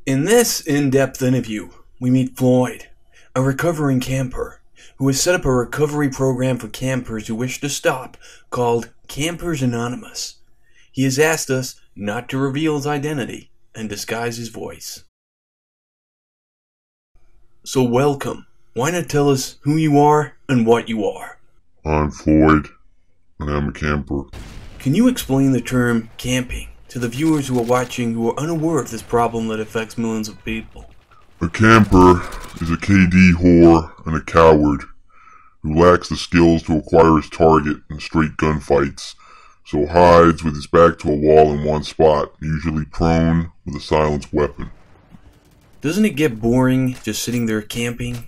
In this in-depth interview, we meet Floyd, a recovering camper, who has set up a recovery program for campers who wish to stop called Campers Anonymous. He has asked us not to reveal his identity and disguise his voice. So welcome. Why not tell us who you are and what you are? I'm Floyd, and I'm a camper. Can you explain the term camping to the viewers who are watching who are unaware of this problem that affects millions of people? A camper is a KD whore and a coward who lacks the skills to acquire his target in straight gunfights, so hides with his back to a wall in one spot, usually prone with a silenced weapon. Doesn't it get boring just sitting there camping?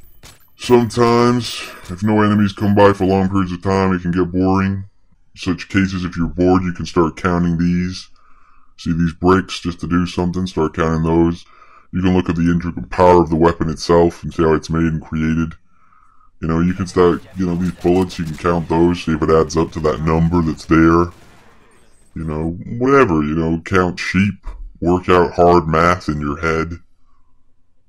Sometimes, if no enemies come by for long periods of time, it can get boring. In such cases, if you're bored, you can start counting these. See these bricks just to do something, start counting those. You can look at the intricate power of the weapon itself and see how it's made and created. You can start, these bullets, you can count those, see if it adds up to that number that's there. Whatever, count sheep, work out hard math in your head.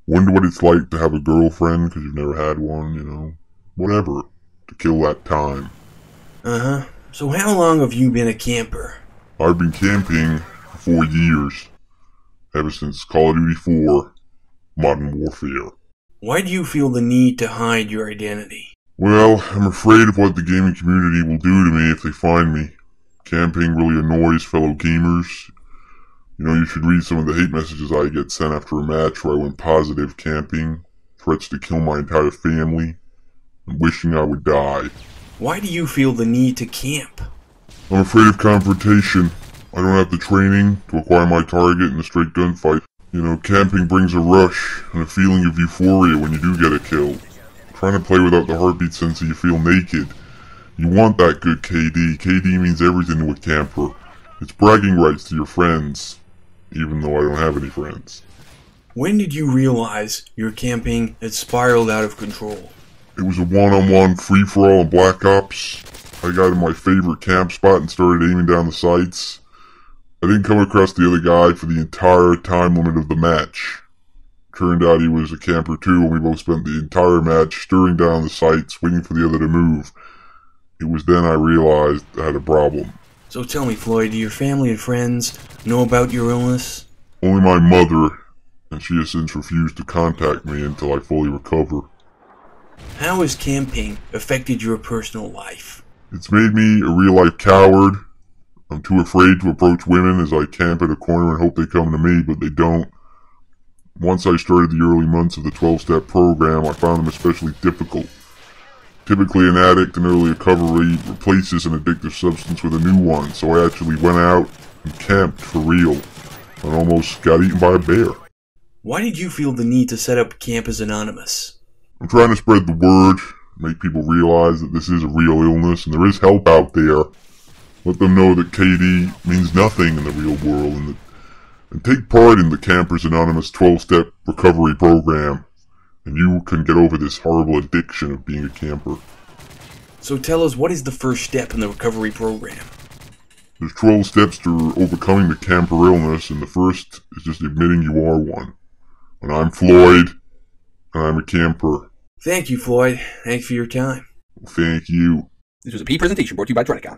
Wonder what it's like to have a girlfriend because you've never had one, whatever, to kill that time. Uh-huh. So how long have you been a camper? I've been camping for 4 years, ever since Call of Duty 4, Modern Warfare. Why do you feel the need to hide your identity? Well, I'm afraid of what the gaming community will do to me if they find me. Camping really annoys fellow gamers. You should read some of the hate messages I get sent after a match where I went positive camping, threats to kill my entire family, and wishing I would die. Why do you feel the need to camp? I'm afraid of confrontation. I don't have the training to acquire my target in a straight gunfight. Camping brings a rush and a feeling of euphoria when you do get a kill. Trying to play without the heartbeat sensor, you feel naked. You want that good KD. KD means everything to a camper. It's bragging rights to your friends, even though I don't have any friends. When did you realize your camping had spiraled out of control? It was a one-on-one free-for-all in Black Ops. I got in my favorite camp spot and started aiming down the sights. I didn't come across the other guy for the entire time limit of the match. Turned out he was a camper too, and we both spent the entire match staring down the sights, waiting for the other to move. It was then I realized I had a problem. So tell me, Floyd, do your family and friends know about your illness? Only my mother, and she has since refused to contact me until I fully recover. How has camping affected your personal life? It's made me a real-life coward. I'm too afraid to approach women as I camp at a corner and hope they come to me, but they don't. Once I started the early months of the 12-step program, I found them especially difficult. Typically, an addict in early recovery replaces an addictive substance with a new one, so I actually went out and camped for real, and almost got eaten by a bear. Why did you feel the need to set up Campers Anonymous? I'm trying to spread the word, make people realize that this is a real illness and there is help out there. Let them know that KD means nothing in the real world, and take part in the Campers Anonymous 12-step recovery program, and you can get over this horrible addiction of being a camper. So tell us, what is the first step in the recovery program? There's 12 steps to overcoming the camper illness, and the first is just admitting you are one. And I'm Floyd, and I'm a camper. Thank you, Floyd. Thanks for your time. Thank you. This was a P presentation brought to you by Trinicon.